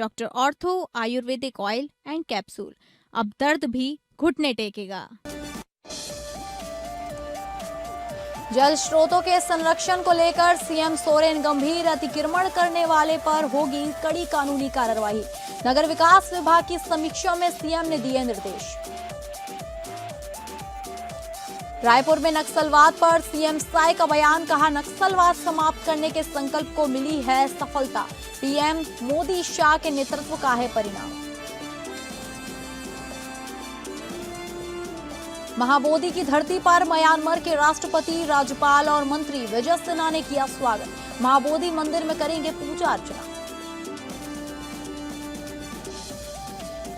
Doctor ortho Ayurvedic oil and capsule, अब दर्द भी घुटने टेकेगा। जल स्रोतों के संरक्षण को लेकर सीएम सोरेन गंभीर, अतिक्रमण करने वाले पर होगी कड़ी कानूनी कार्रवाई। नगर विकास विभाग की समीक्षा में सीएम ने दिए निर्देश। रायपुर में नक्सलवाद पर सीएम साय का बयान, कहा नक्सलवाद समाप्त करने के संकल्प को मिली है सफलता। पीएम मोदी शाह के नेतृत्व का है परिणाम। महाबोधि की धरती पर म्यांमार के राष्ट्रपति, राज्यपाल और मंत्री विजय सिन्हा ने किया स्वागत। महाबोधि मंदिर में करेंगे पूजा अर्चना।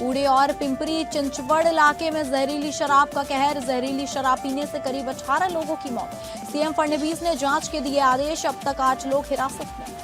उड़े और पिंपरी चिंचवड़ इलाके में जहरीली शराब का कहर, जहरीली शराब पीने से करीब 18 लोगों की मौत। सीएम फडणवीस ने जांच के दिए आदेश, अब तक 8 लोग हिरासत में।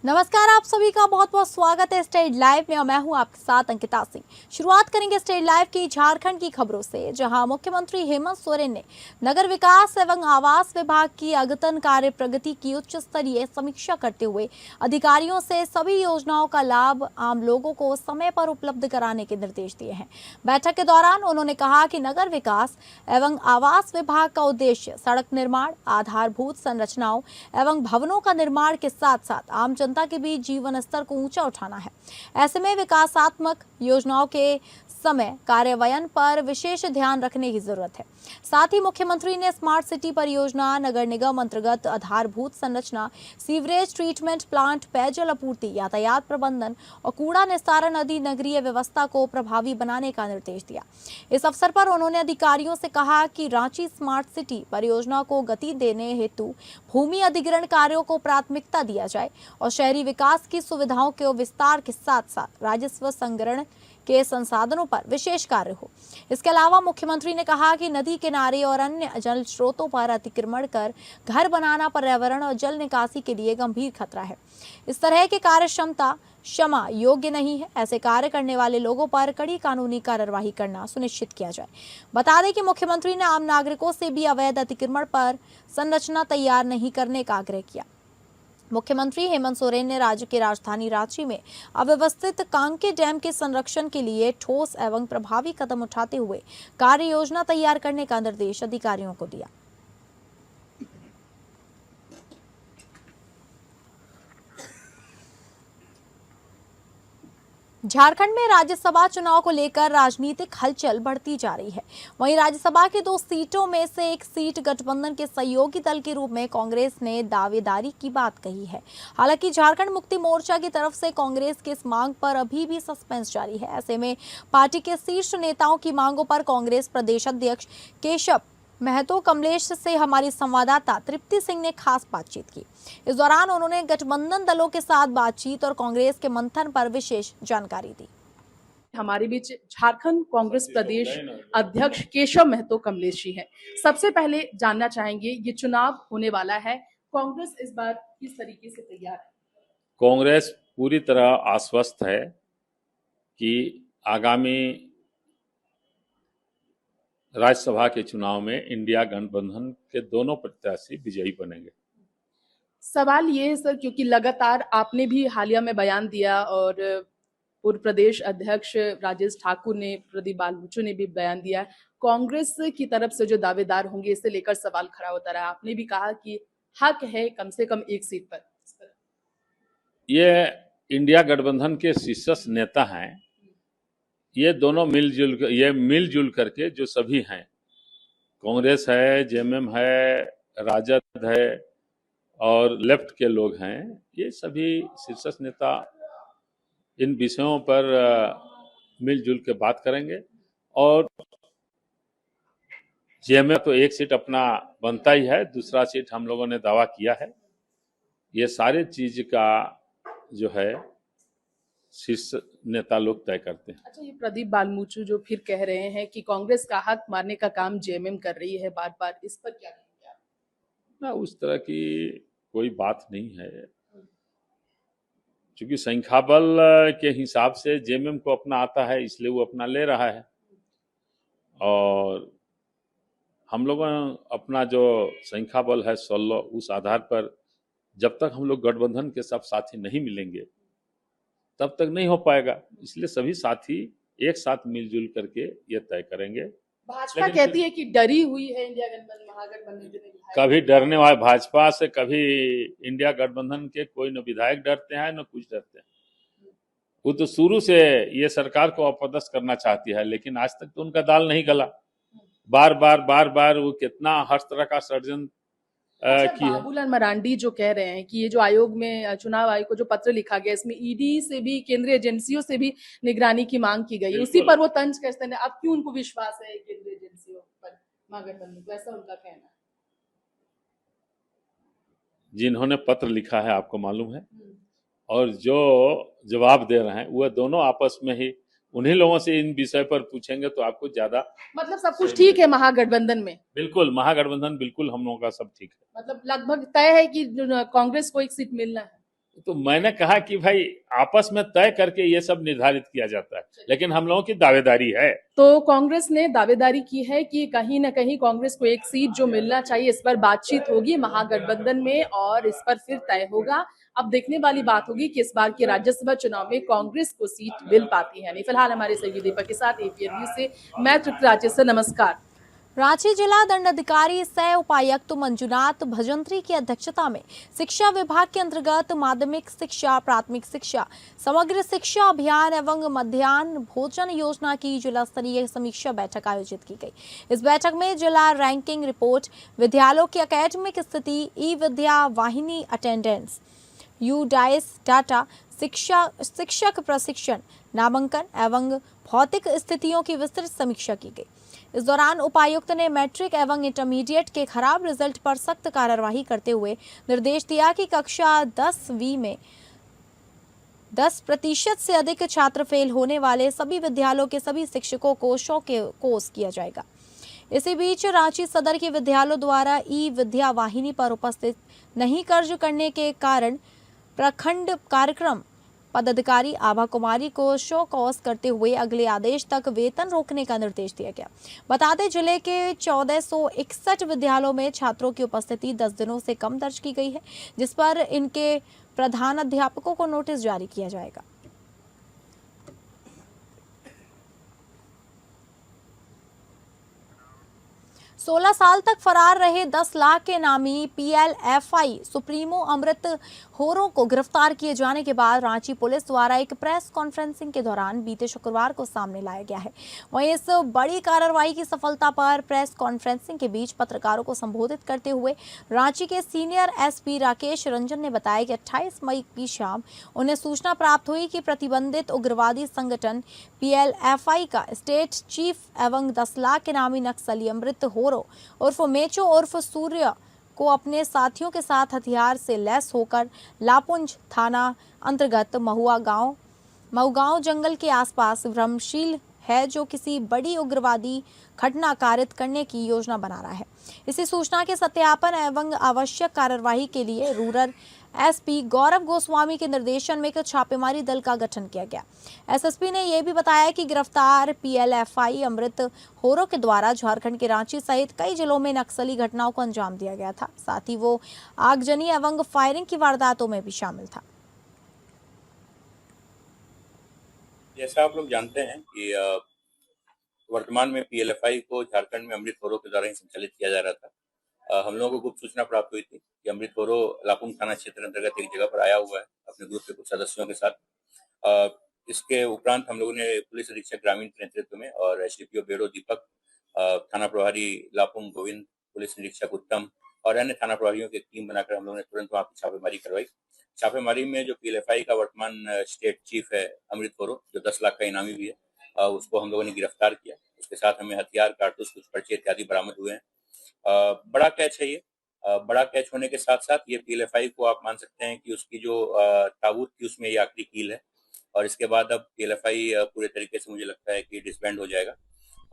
नमस्कार, आप सभी का बहुत बहुत स्वागत है स्टेट लाइव में और मैं हूं आपके साथ अंकिता सिंह। शुरुआत करेंगे स्टेट लाइव की झारखंड की खबरों से, जहां मुख्यमंत्री हेमंत सोरेन ने नगर विकास एवं आवास विभाग की अद्यतन कार्य प्रगति की उच्च स्तरीय समीक्षा करते हुए अधिकारियों से सभी योजनाओं का लाभ आम लोगों को समय पर उपलब्ध कराने के निर्देश दिए हैं। बैठक के दौरान उन्होंने कहा कि नगर विकास एवं आवास विभाग का उद्देश्य सड़क निर्माण, आधारभूत संरचनाओं एवं भवनों का निर्माण के साथ साथ आम जनता के बीच जीवन स्तर को ऊंचा उठाना है। ऐसे में विकासात्मक योजनाओं के समय कार्यान्वयन पर विशेष ध्यान रखने की जरूरत है। साथ ही मुख्यमंत्री ने स्मार्ट सिटी परियोजना, नगर निगम अंतर्गत आधारभूत संरचना, सीवरेज ट्रीटमेंट प्लांट, पेयजल आपूर्ति, यातायात प्रबंधन और कूड़ा निस्तारण आदि नगरीय व्यवस्था को प्रभावी बनाने का निर्देश दिया। इस अवसर पर उन्होंने अधिकारियों से कहा कि रांची स्मार्ट सिटी परियोजना को गति देने हेतु भूमि अधिग्रहण कार्यों को प्राथमिकता दिया जाए और शहरी विकास की सुविधाओं के विस्तार के साथ साथ राजस्व संग्रहण के संसाधनों पर विशेष कार्य हो। इसके अलावा मुख्यमंत्री ने कहा कि नदी किनारे और अन्य जल स्रोतों पर अतिक्रमण कर घर बनाना पर्यावरण और जल निकासी के लिए गंभीर खतरा है। इस तरह के कार्य क्षमा योग्य नहीं है। ऐसे कार्य करने वाले लोगों पर कड़ी कानूनी कार्रवाई करना सुनिश्चित किया जाए। बता दें कि मुख्यमंत्री ने आम नागरिकों से भी अवैध अतिक्रमण पर संरचना तैयार नहीं करने का आग्रह किया। मुख्यमंत्री हेमंत सोरेन ने राज्य की राजधानी रांची में अव्यवस्थित कांके डैम के संरक्षण के लिए ठोस एवं प्रभावी कदम उठाते हुए कार्य योजना तैयार करने का निर्देश अधिकारियों को दिया। झारखंड में राज्यसभा चुनाव को लेकर राजनीतिक हलचल बढ़ती जा रही है। वहीं राज्यसभा की 2 सीटों में से एक सीट गठबंधन के सहयोगी दल के रूप में कांग्रेस ने दावेदारी की बात कही है। हालांकि झारखंड मुक्ति मोर्चा की तरफ से कांग्रेस की इस मांग पर अभी भी सस्पेंस जारी है। ऐसे में पार्टी के शीर्ष नेताओं की मांगों पर कांग्रेस प्रदेश अध्यक्ष केशव महतो कमलेश से हमारी संवाददाता तृप्ति सिंह ने खास बातचीत की। इस दौरान उन्होंने गठबंधन दलों के साथ बातचीत और कांग्रेस के मंथन पर विशेष जानकारी दी। हमारे बीच झारखंड कांग्रेस प्रदेश अध्यक्ष केशव महतो कमलेश जी हैं। सबसे पहले जानना चाहेंगे, ये चुनाव होने वाला है, कांग्रेस इस बार किस तरीके से तैयार है? कांग्रेस पूरी तरह आश्वस्त है कि आगामी राज्यसभा के चुनाव में इंडिया गठबंधन के दोनों प्रत्याशी विजयी बनेंगे। सवाल ये है सर, क्योंकि लगातार आपने भी हालिया में बयान दिया और पूर्व प्रदेश अध्यक्ष राजेश ठाकुर ने, प्रदीप बालमुचु ने भी बयान दिया, कांग्रेस की तरफ से जो दावेदार होंगे इसे लेकर सवाल खड़ा होता रहा। आपने भी कहा कि हक है कम से कम एक सीट पर। ये इंडिया गठबंधन के शीर्ष नेता हैं, ये दोनों मिलजुल करके जो सभी हैं, कांग्रेस है, जेएमएम है, राजद है और लेफ्ट के लोग हैं, ये सभी शीर्ष नेता इन विषयों पर मिलजुल के बात करेंगे। और जेएमएम तो एक सीट अपना बनता ही है, दूसरा सीट हम लोगों ने दावा किया है। ये सारे चीज का जो है शीर्ष नेता लोग तय करते हैं। अच्छा, ये प्रदीप बालमुचु जो फिर कह रहे हैं कि कांग्रेस का हक मारने का काम जेएमएम कर रही है बार बार, इस पर क्या कहेंगे आप? ना, उस तरह की कोई बात नहीं है, क्योंकि संख्या बल के हिसाब से जेएमएम को अपना आता है, इसलिए वो अपना ले रहा है। और हम लोगों अपना जो संख्या बल है 16, उस आधार पर जब तक हम लोग गठबंधन के सब साथी नहीं मिलेंगे तब तक नहीं हो पाएगा। इसलिए सभी साथी एक साथ मिलजुल करके ये तय करेंगे। भाजपा लेकिन कहती है कि डरी हुई है इंडिया गठबंधन महागठबंधन के विधायक। कभी डरने वाले भाजपा से, कभी इंडिया गठबंधन के कोई न विधायक डरते हैं न कुछ डरते हैं। वो तो शुरू से ये सरकार को अपदस्थ करना चाहती है, लेकिन आज तक तो उनका दाल नहीं गला। बार बार वो कितना हर तरह का षड्यंत्र अच्छा, की है। बाबूलाल मरांडी जो कह रहे हैं कि ये जो आयोग में चुनाव आयोग को जो पत्र लिखा गया, इसमें ईडी से भी, केंद्रीय एजेंसियों से भी निगरानी की मांग की गई, उसी पर वो तंज कसते हैं। अब क्यों उनको विश्वास है केंद्रीय एजेंसियों पर, महागठबंधन को, ऐसा उनका कहना है। जिन्होंने पत्र लिखा है आपको मालूम है, और जो जवाब दे रहे हैं वह दोनों आपस में ही उन्हीं लोगों से इन विषय पर पूछेंगे तो आपको ज्यादा। मतलब सब कुछ ठीक है महागठबंधन में? बिल्कुल, महागठबंधन बिल्कुल हम लोगों का सब ठीक है। मतलब लगभग तय है कि कांग्रेस को एक सीट मिलना है। तो मैंने कहा कि भाई आपस में तय करके ये सब निर्धारित किया जाता है, लेकिन हम लोगों की दावेदारी है। तो कांग्रेस ने दावेदारी की है कि कहीं ना कहीं कांग्रेस को एक सीट जो मिलना चाहिए, इस पर बातचीत होगी महागठबंधन में और इस पर फिर तय होगा। अब देखने वाली बात होगी कि इस बार के राज्यसभा चुनाव में कांग्रेस को सीट मिल पाती है नहीं। फिलहाल हमारे सहयोगी दीपक के साथ एपीएन न्यूज से मैं तृप्ति राजेश, नमस्कार। रांची जिला दंडाधिकारी सह उपायुक्त मंजुनाथ भजंत्री की अध्यक्षता में शिक्षा विभाग के अंतर्गत माध्यमिक शिक्षा, प्राथमिक शिक्षा, समग्र शिक्षा अभियान एवं मध्याह्न भोजन योजना की जिला स्तरीय समीक्षा बैठक आयोजित की गई। इस बैठक में जिला रैंकिंग रिपोर्ट, विद्यालयों की एकेडमिक स्थिति, ई विद्या वाहिनी अटेंडेंस, यूडाइस डाटा, शिक्षक प्रशिक्षण, नामांकन एवं भौतिक स्थितियों की विस्तृत समीक्षा की गई। इस दौरान उपायुक्त ने मैट्रिक एवं इंटरमीडिएट के खराब रिजल्ट पर सख्त कार्रवाई करते हुए निर्देश दिया कि कक्षा 10वीं में 10% से अधिक छात्र फेल होने वाले सभी विद्यालयों के सभी शिक्षकों को शौकोस किया जाएगा। इसी बीच रांची सदर के विद्यालयों द्वारा ई विद्या वाहिनी पर उपस्थित नहीं कार्य करने के कारण प्रखंड कार्यक्रम पदाधिकारी आभा कुमारी को शो कॉज करते हुए अगले आदेश तक वेतन रोकने का निर्देश दिया गया। बता दें, जिले के 1461 विद्यालयों में छात्रों की उपस्थिति 10 दिनों से कम दर्ज की गई है, जिस पर इनके प्रधान अध्यापकों को नोटिस जारी किया जाएगा। सोलह साल तक फरार रहे 10 लाख के नामी पीएलएफआई सुप्रीमो अमृत होरो को गिरफ्तार किए जाने के बाद रांची पुलिस द्वारा एक प्रेस कॉन्फ्रेंसिंग के दौरान बीते शुक्रवार को सामने लाया गया है। वहीं इस बड़ी कार्रवाई की सफलता पर प्रेस कॉन्फ्रेंसिंग के बीच पत्रकारों को संबोधित करते हुए रांची के सीनियर एसपी राकेश रंजन ने बताया कि 28 मई की शाम उन्हें सूचना प्राप्त हुई कि प्रतिबंधित उग्रवादी संगठन पीएलएफआई का स्टेट चीफ एवं 10 लाख के नामी नक्सली अमृत होरो उर्फ मेचो उर्फ सूर्य को अपने साथियों के साथ हथियार से लैस होकर लापुंज थाना अंतर्गत मऊगांव जंगल के आसपास भ्रमशील है, जो किसी बड़ी उग्रवादी घटना कारित करने की योजना बना रहा है। इसी सूचना के सत्यापन एवं आवश्यक कार्यवाही के लिए रूरल एसपी गौरव गोस्वामी के निर्देशन में एक छापेमारी दल का गठन किया गया। एसएसपी ने यह भी बताया कि गिरफ्तार पीएलएफआई अमृत होरो के द्वारा झारखंड के रांची सहित कई जिलों में नक्सली घटनाओं को अंजाम दिया गया था। साथ ही वो आगजनी एवं फायरिंग की वारदातों में भी शामिल था। जैसा आप लोग जानते हैं कि वर्तमान में पीएलएफआई को झारखंड में अमृत होरो के द्वारा ही संचालित किया जा रहा था। हम लोगों को गुप्त सूचना प्राप्त हुई थी कि अमृत होरो लापुंग थाना क्षेत्र अंतर्गत एक जगह पर आया हुआ है अपने ग्रुप के कुछ सदस्यों के साथ। इसके उपरांत हम लोगों ने पुलिस अधीक्षक ग्रामीण के नेतृत्व में और एसडीपीओ बेड़ो दीपक, थाना प्रभारी लापुंग गोविंद, पुलिस निरीक्षक उत्तम और अन्य थाना प्रभारियों की टीम बनाकर हम लोगों ने तुरंत वहां पर छापेमारी करवाई। छापेमारी में जो पीएलएफआई का वर्तमान स्टेट चीफ है अमृत होरो, जो 10 लाख का इनामी भी है, उसको हम लोगों ने गिरफ्तार किया। उसके साथ हमें हथियार, कारतूस, कुछ पर्चे इत्यादि बरामद हुए हैं। बड़ा कैच है ये। बड़ा कैच होने के साथ साथ ये पीएलएफआई को आप मान सकते हैं कि उसकी जो ताबूत थी उसमें ये आखिरी कील है और इसके बाद अब पीएलएफआई पूरे तरीके से मुझे लगता है कि डिसबैंड हो जाएगा।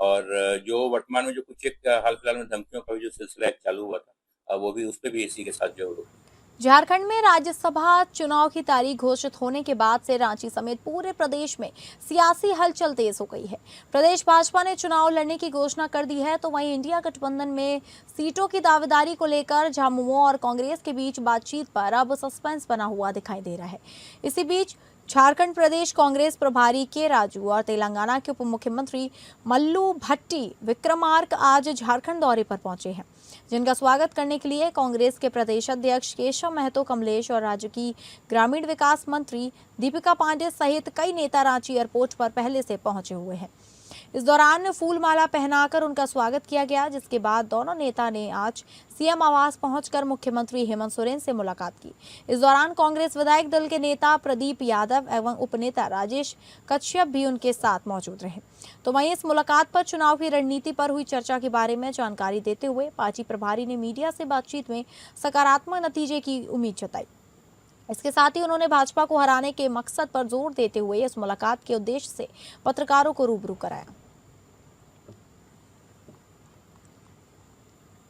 और जो वर्तमान में जो कुछ एक हाल फिलहाल में धमकियों का भी जो सिलसिला एक चालू हुआ था, वो भी उस पर भी इसी के साथ जो झारखंड में राज्यसभा चुनाव की तारीख घोषित होने के बाद से रांची समेत पूरे प्रदेश में सियासी हलचल तेज हो गई है। प्रदेश भाजपा ने चुनाव लड़ने की घोषणा कर दी है, तो वहीं इंडिया गठबंधन में सीटों की दावेदारी को लेकर झामुमो और कांग्रेस के बीच बातचीत पर अब सस्पेंस बना हुआ दिखाई दे रहा है। इसी बीच झारखंड प्रदेश कांग्रेस प्रभारी के राजू और तेलंगाना के उप मुख्यमंत्री मल्लू भट्टी विक्रमार्क आज झारखंड दौरे पर पहुंचे हैं, जिनका स्वागत करने के लिए कांग्रेस के प्रदेश अध्यक्ष केशव महतो कमलेश और राज्य की ग्रामीण विकास मंत्री दीपिका पांडे सहित कई नेता रांची एयरपोर्ट पर पहले से पहुंचे हुए हैं। इस दौरान फूलमाला पहनाकर उनका स्वागत किया गया, जिसके बाद दोनों नेता ने आज सीएम आवास पहुंचकर मुख्यमंत्री हेमंत सोरेन से मुलाकात की। इस दौरान कांग्रेस विधायक दल के नेता प्रदीप यादव एवं उपनेता राजेश कश्यप भी उनके साथ मौजूद रहे। तो वहीं इस मुलाकात पर चुनाव की रणनीति पर हुई चर्चा के बारे में जानकारी देते हुए पार्टी प्रभारी ने मीडिया से बातचीत में सकारात्मक नतीजे की उम्मीद जताई। इसके साथ ही उन्होंने भाजपा को हराने के मकसद पर जोर देते हुए इस मुलाकात के उद्देश्य से पत्रकारों को रूबरू कराया।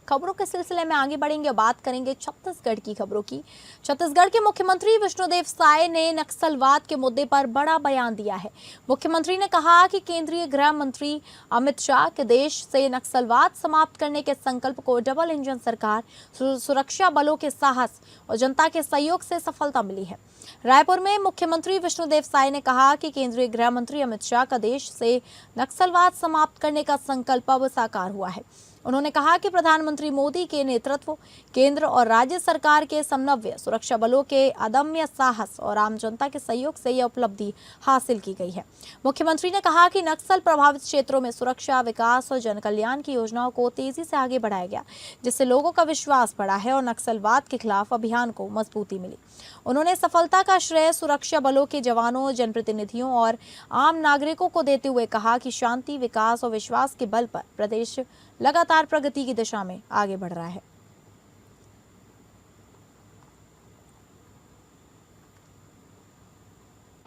खबरों के सिलसिले में आगे बढ़ेंगे, बात करेंगे छत्तीसगढ़ की खबरों की। छत्तीसगढ़ के मुख्यमंत्री विष्णुदेव साय ने नक्सलवाद के मुद्दे पर बड़ा बयान दिया है। मुख्यमंत्री ने कहा कि केंद्रीय गृह मंत्री अमित शाह के देश से नक्सलवाद समाप्त करने के संकल्प को डबल इंजन सरकार, सुरक्षा बलों के साहस और जनता के सहयोग से सफलता मिली है। रायपुर में मुख्यमंत्री विष्णुदेव साय ने कहा कि केंद्रीय गृह मंत्री अमित शाह का देश से नक्सलवाद समाप्त करने का संकल्प अब साकार हुआ है। उन्होंने कहा कि प्रधानमंत्री मोदी के नेतृत्व, केंद्र और राज्य सरकार के समन्वय, सुरक्षा बलों के अदम्य साहस और आम जनता के सहयोग से यह उपलब्धि हासिल की गई है। मुख्यमंत्री ने कहा कि नक्सल प्रभावित क्षेत्रों में सुरक्षा, विकास और जन कल्याण की योजनाओं को तेजी से आगे बढ़ाया गया, जिससे लोगों का विश्वास बढ़ा है और नक्सलवाद के खिलाफ अभियान को मजबूती मिली। उन्होंने सफलता का श्रेय सुरक्षा बलों के जवानों, जनप्रतिनिधियों और आम नागरिकों को देते हुए कहा कि शांति, विकास और विश्वास के बल पर प्रदेश लगातार प्रगति की दिशा में आगे बढ़ रहा है।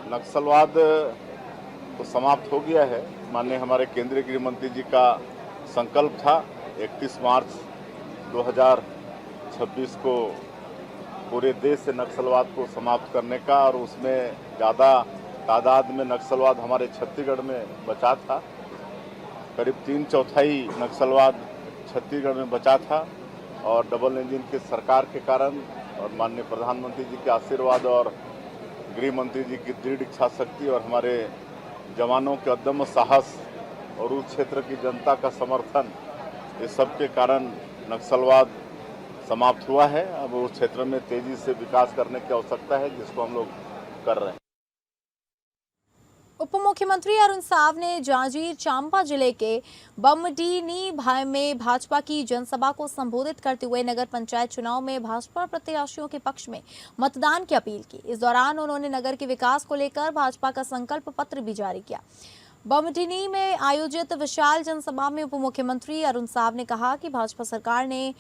नक्सलवाद तो समाप्त हो गया है। माननीय हमारे केंद्रीय गृह मंत्री जी का संकल्प था 31 मार्च 2026 को पूरे देश से नक्सलवाद को समाप्त करने का, और उसमें ज़्यादा तादाद में नक्सलवाद हमारे छत्तीसगढ़ में बचा था। करीब 3/4 नक्सलवाद छत्तीसगढ़ में बचा था, और डबल इंजन की सरकार के कारण और माननीय प्रधानमंत्री जी के आशीर्वाद और गृह मंत्री जी की दृढ़ इच्छा शक्ति और हमारे जवानों के अदम्य साहस और उस क्षेत्र की जनता का समर्थन, इस सब के कारण नक्सलवाद समाप्त हुआ है। अब उस क्षेत्र में तेजी से विकास करने की आवश्यकता है, जिसको हम लोग कर रहे हैं। उप मुख्यमंत्री अरुण साव ने जांजगीर चांपा जिले के बमडीनी में भाजपा की जनसभा को संबोधित करते हुए नगर पंचायत चुनाव में भाजपा प्रत्याशियों के पक्ष में मतदान की अपील की। इस दौरान उन्होंने नगर के विकास को लेकर भाजपा का संकल्प पत्र भी जारी किया। बमडीनी में आयोजित विशाल जनसभा में उप मुख्यमंत्री अरुण साव ने कहा कि भाजपा सरकार ने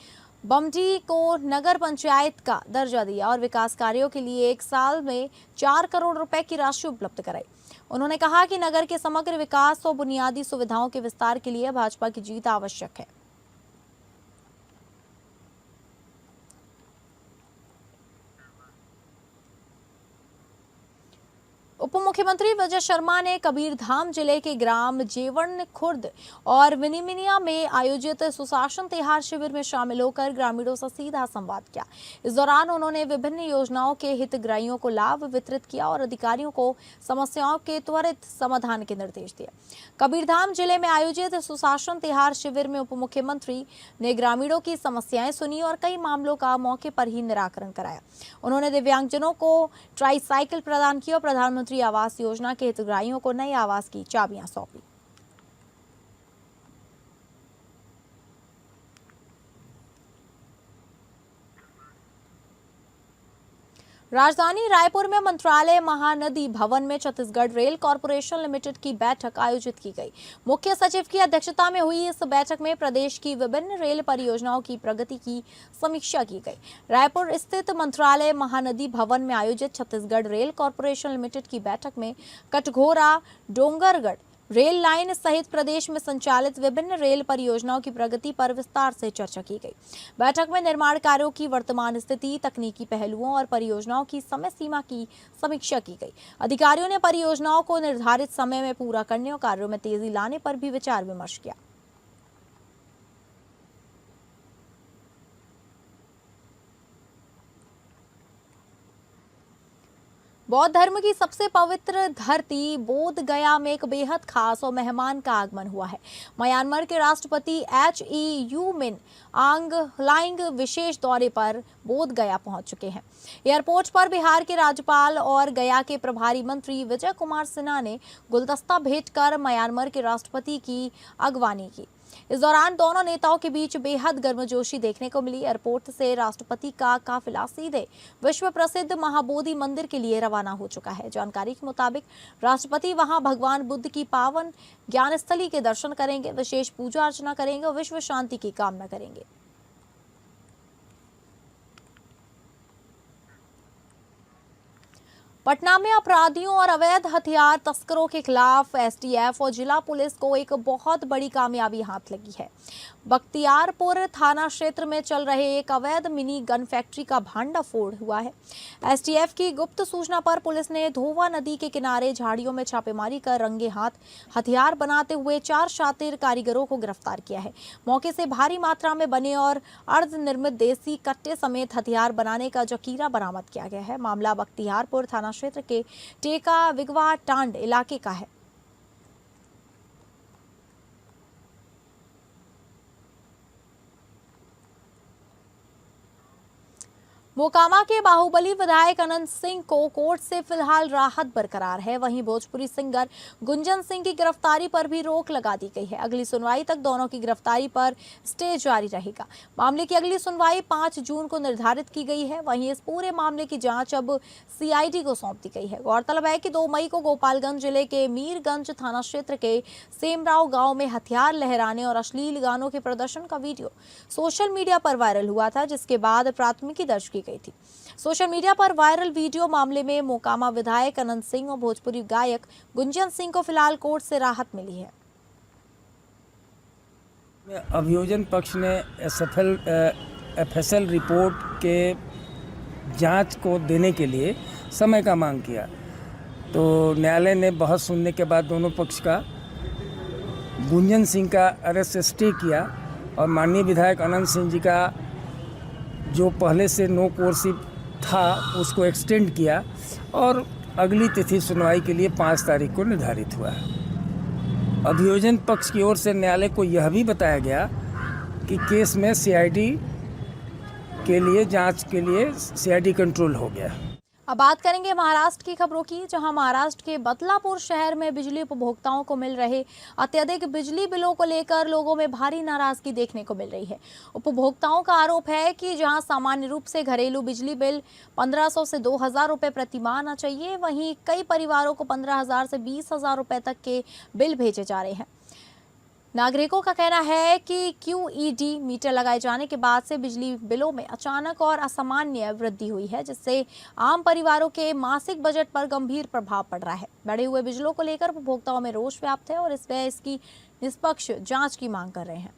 बमडी को नगर पंचायत का दर्जा दिया और विकास कार्यों के लिए 1 साल में 4 करोड़ रुपए की राशि उपलब्ध कराई। उन्होंने कहा कि नगर के समग्र विकास और बुनियादी सुविधाओं के विस्तार के लिए भाजपा की जीत आवश्यक है। उप मुख्यमंत्री विजय शर्मा ने कबीरधाम जिले के ग्राम जेवण खुर्द और विनिमिनिया में आयोजित सुशासन तिहार शिविर में शामिल होकर ग्रामीणों से सीधा संवाद किया। इस दौरान उन्होंने विभिन्न योजनाओं के हितग्राहियों को लाभ वितरित किया और अधिकारियों को समस्याओं के त्वरित समाधान के निर्देश दिए। कबीरधाम जिले में आयोजित सुशासन तिहार शिविर में उप मुख्यमंत्री ने ग्रामीणों की समस्याएं सुनी और कई मामलों का मौके पर ही निराकरण कराया। उन्होंने दिव्यांगजनों को ट्राईसाइकिल प्रदान की और प्रधानमंत्री आवास योजना के हितग्राहियों को नए आवास की चाबियां सौंपी। राजधानी रायपुर में मंत्रालय महानदी भवन में छत्तीसगढ़ रेल कॉरपोरेशन लिमिटेड की बैठक आयोजित की गई। मुख्य सचिव की अध्यक्षता में हुई इस बैठक में प्रदेश की विभिन्न रेल परियोजनाओं की प्रगति की समीक्षा की गई। रायपुर स्थित मंत्रालय महानदी भवन में आयोजित छत्तीसगढ़ रेल कॉरपोरेशन लिमिटेड की बैठक में कटघोरा, डोंगरगढ़, रेल लाइन सहित प्रदेश में संचालित विभिन्न रेल परियोजनाओं की प्रगति पर विस्तार से चर्चा की गई। बैठक में निर्माण कार्यों की वर्तमान स्थिति, तकनीकी पहलुओं और परियोजनाओं की समय सीमा की समीक्षा की गई। अधिकारियों ने परियोजनाओं को निर्धारित समय में पूरा करने और कार्यों में तेजी लाने पर भी विचार विमर्श किया। बौद्ध धर्म की सबसे पवित्र धरती बोध गया में एक बेहद खास और मेहमान का आगमन हुआ है। म्यांमार के राष्ट्रपति HE मिन आंग ह्लाइंग विशेष दौरे पर बोध गया पहुंच चुके हैं। एयरपोर्ट पर बिहार के राज्यपाल और गया के प्रभारी मंत्री विजय कुमार सिन्हा ने गुलदस्ता भेंट कर म्यांमार के राष्ट्रपति की अगवानी की। इस दौरान दोनों नेताओं के बीच बेहद गर्मजोशी देखने को मिली। एयरपोर्ट से राष्ट्रपति का काफिला सीधे विश्व प्रसिद्ध महाबोधि मंदिर के लिए रवाना हो चुका है। जानकारी के मुताबिक राष्ट्रपति वहां भगवान बुद्ध की पावन ज्ञानस्थली के दर्शन करेंगे, विशेष पूजा अर्चना करेंगे और विश्व शांति की कामना करेंगे। पटना में अपराधियों और अवैध हथियार तस्करों के खिलाफ STF और जिला पुलिस को एक बहुत बड़ी कामयाबी हाथ लगी है। बख्तियारपुर थाना क्षेत्र में चल रहे एक अवैध मिनी गन फैक्ट्री का भांडाफोड़ हुआ है। STF की गुप्त सूचना पर पुलिस ने धोवा नदी के किनारे झाड़ियों में छापेमारी कर रंगे हाथ हथियार बनाते हुए 4 शातिर कारीगरों को गिरफ्तार किया है। मौके से भारी मात्रा में बने और अर्धनिर्मित देसी कट्टे समेत हथियार बनाने का जखीरा बरामद किया गया है। मामला बख्तियारपुर थाना क्षेत्र के टेका विगवा टांड इलाके का है। मोकामा के बाहुबली विधायक अनंत सिंह को कोर्ट से फिलहाल राहत बरकरार है। वहीं भोजपुरी सिंगर गुंजन सिंह की गिरफ्तारी पर भी रोक लगा दी गई है। अगली सुनवाई तक दोनों की गिरफ्तारी पर स्टे जारी रहेगा। मामले की अगली सुनवाई 5 जून को निर्धारित की गई है। वहीं इस पूरे मामले की जांच अब CID को सौंप दी गई है। गौरतलब है कि 2 मई को गोपालगंज जिले के मीरगंज थाना क्षेत्र के सेमराव गांव में हथियार लहराने और अश्लील गानों के प्रदर्शन का वीडियो सोशल मीडिया पर वायरल हुआ था, जिसके बाद प्राथमिकी दर्ज की गई थी। सोशल मीडिया पर वायरल वीडियो मामले में मोकामा विधायक अनंत सिंह और भोजपुरी गायक गुंजन सिंह को फिलहाल कोर्ट से राहत मिली है। अभियोजन पक्ष ने FSL रिपोर्ट के जांच को देने के लिए समय का मांग किया, तो न्यायालय ने बहस सुनने के बाद दोनों पक्ष का गुंजन सिंह का अरेस्ट स्टे किया और माननीय विधायक अनंत सिंह जी का जो पहले से नो कोर्सिव था उसको एक्सटेंड किया और अगली तिथि सुनवाई के लिए 5 तारीख को निर्धारित हुआ है। अभियोजन पक्ष की ओर से न्यायालय को यह भी बताया गया कि केस में CID के लिए जांच के लिए CID कंट्रोल हो गया। अब बात करेंगे महाराष्ट्र की खबरों की, जहां महाराष्ट्र के बदलापुर शहर में बिजली उपभोक्ताओं को मिल रहे अत्यधिक बिजली बिलों को लेकर लोगों में भारी नाराजगी देखने को मिल रही है। उपभोक्ताओं का आरोप है कि जहां सामान्य रूप से घरेलू बिजली बिल 1500 से 2000 रुपए प्रति माह आना चाहिए, वहीं कई परिवारों को 15,000 से 20,000 रुपए तक के बिल भेजे जा रहे हैं। नागरिकों का कहना है कि QED मीटर लगाए जाने के बाद से बिजली बिलों में अचानक और असामान्य वृद्धि हुई है, जिससे आम परिवारों के मासिक बजट पर गंभीर प्रभाव पड़ रहा है। बढ़े हुए बिजलों को लेकर उपभोक्ताओं में रोष व्याप्त है और इसकी निष्पक्ष जांच की मांग कर रहे हैं।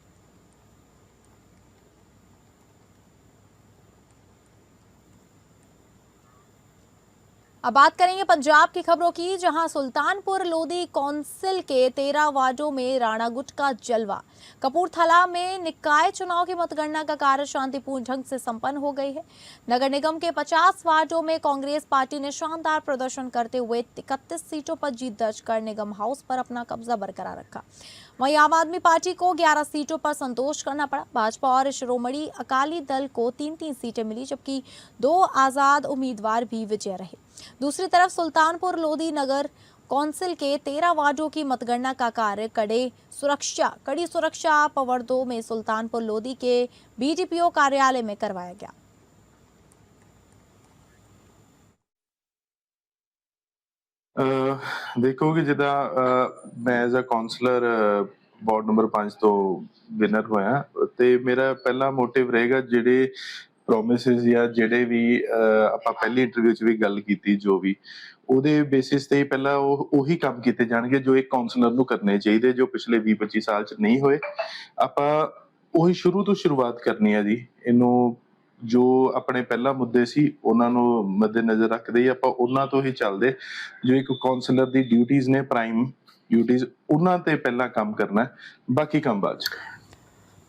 अब बात करेंगे पंजाब की खबरों की, जहां सुल्तानपुर लोधी कौंसिल के 13 वार्डों में राणा गुट का जलवा। कपूरथला में निकाय चुनाव की मतगणना का कार्य शांतिपूर्ण ढंग से संपन्न हो गई है। नगर निगम के 50 वार्डों में कांग्रेस पार्टी ने शानदार प्रदर्शन करते हुए 31 सीटों पर जीत दर्ज कर निगम हाउस पर अपना कब्जा बरकरार रखा। वहीं आम आदमी पार्टी को 11 सीटों पर संतोष करना पड़ा। भाजपा और शिरोमणि अकाली दल को 3-3 सीटें मिली, जबकि 2 आजाद उम्मीदवार भी विजय रहे। दूसरी तरफ सुल्तानपुर लोधी नगर कौंसिल के 13 वार्डों की मतगणना का कार्य कड़ी सुरक्षा प्रवर्तों में सुल्तानपुर लोधी के BDPO कार्यालय में करवाया गया। ਦੇਖੋ ਕਿ ਜਿੱਦਾਂ ਮੈਂ as a councillor ward number 5 ਤੋਂ ਵਿਨਰ ਹੋਇਆ ਤੇ ਮੇਰਾ ਪਹਿਲਾ ਮੋਟਿਵ ਰਹੇਗਾ ਜਿਹੜੇ ਪ੍ਰੋਮਿਸਿਸ ਜਾਂ ਜਿਹੜੇ ਵੀ ਆਪਾਂ ਪਹਿਲੀ ਇੰਟਰਵਿਊ 'ਚ ਵੀ ਗੱਲ ਕੀਤੀ ਜੋ ਵੀ ਉਹਦੇ ਬੇਸਿਸ ਤੇ ਹੀ ਪਹਿਲਾਂ ਉਹੀ ਕੰਮ ਕੀਤੇ ਜਾਣਗੇ ਜੋ ਇੱਕ ਕਾਉਂਸਲਰ ਨੂੰ ਕਰਨੇ ਚਾਹੀਦੇ ਜੋ ਪਿਛਲੇ 20-25 ਸਾਲ 'ਚ ਨਹੀਂ ਹੋਏ। ਆਪਾਂ ਉਹੀ ਸ਼ੁਰੂ ਤੋਂ ਸ਼ੁਰੂਆਤ ਕਰਨੀ ਹੈ ਜੀ। ਇਹਨੂੰ ਜੋ ਆਪਣੇ ਪਹਿਲਾ ਮੁੱਦੇ ਸੀ ਉਹਨਾਂ ਨੂੰ ਮੱਦੇਨਜ਼ਰ ਰੱਖਦੇ ਹੀ ਆਪਾਂ ਉਹਨਾਂ ਤੋਂ ਹੀ ਚੱਲਦੇ। ਜੋ ਇੱਕ ਕਾਉਂਸਲਰ ਦੀ ਡਿਊਟੀਜ਼ ਨੇ ਪ੍ਰਾਈਮ ड्यूटीज उन्होंने ते पहला काम करना है, बाकी काम बाद च।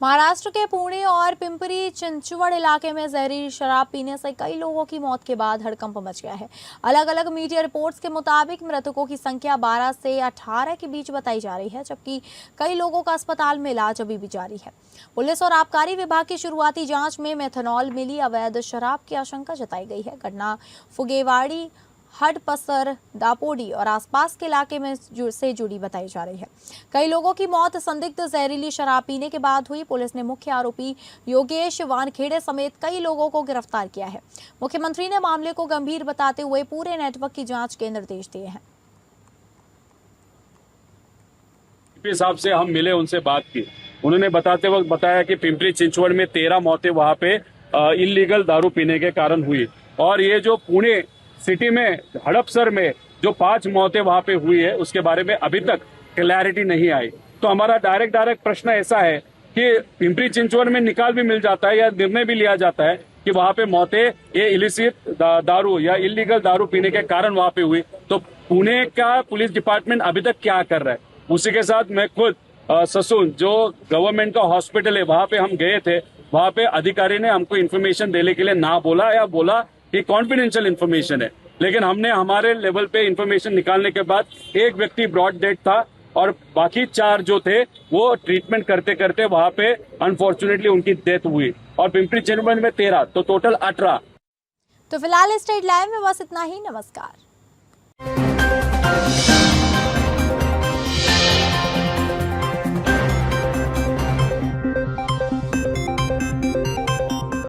महाराष्ट्र के पुणे और पिंपरी चिंचवड़ इलाके में जहरीली शराब पीने से कई लोगों की मौत के बाद हड़कंप मच गया है। अलग अलग मीडिया रिपोर्ट्स के मुताबिक मृतकों की संख्या 12 से 18 के बीच बताई जा रही है, जबकि कई लोगों का अस्पताल में इलाज अभी भी जारी है। पुलिस और आबकारी विभाग की शुरुआती जांच में मेथनॉल मिली अवैध शराब की आशंका जताई गई है। घटना फुगेवाड़ी, हडपसर, दापोडी और आसपास के इलाके में से जुड़ी बताई जा रही है। कई लोगों की मौत संदिग्ध जहरीली शराब पीने के बाद हुई। पुलिस ने मुख्य आरोपी योगेश वानखेड़े समेत कई लोगों को गिरफ्तार किया है। मुख्यमंत्री ने मामले को गंभीर बताते हुए पूरे नेटवर्क की जांच के निर्देश दिए हैं। साहब से हम मिले, उनसे बात की। उन्होंने बताते वक्त बताया कि पिंपरी चिंचवड़ में 13 मौतें वहां पे इलीगल दारू पीने के कारण हुई, और ये जो पुणे सिटी में हड़पसर में जो 5 मौतें वहां पे हुई है उसके बारे में अभी तक क्लैरिटी नहीं आई। तो हमारा डायरेक्ट प्रश्न ऐसा है कि पिंपरी चिंचवड़ में निकाल भी मिल जाता है या निर्णय भी लिया जाता है कि वहां पे मौतें ये इलिसिट दारू या इलीगल दारू पीने के कारण वहां पे हुई, तो पुणे का पुलिस डिपार्टमेंट अभी तक क्या कर रहा है। उसी के साथ मैं खुद ससून जो गवर्नमेंट का हॉस्पिटल है वहां पे हम गए थे। वहां पे अधिकारी ने हमको इन्फॉर्मेशन देने के लिए ना बोला या बोला कि कॉन्फिडेंशियल इन्फॉर्मेशन है, लेकिन हमने हमारे लेवल पे इन्फॉर्मेशन निकालने के बाद एक व्यक्ति ब्रॉड डेड था और बाकी 4 जो थे वो ट्रीटमेंट करते करते वहां पे अनफॉर्चुनेटली उनकी डेथ हुई, और पिंपरी चिंचवड़ में 13, तो टोटल 18। तो फिलहाल स्टेट लाइव में बस इतना ही। नमस्कार।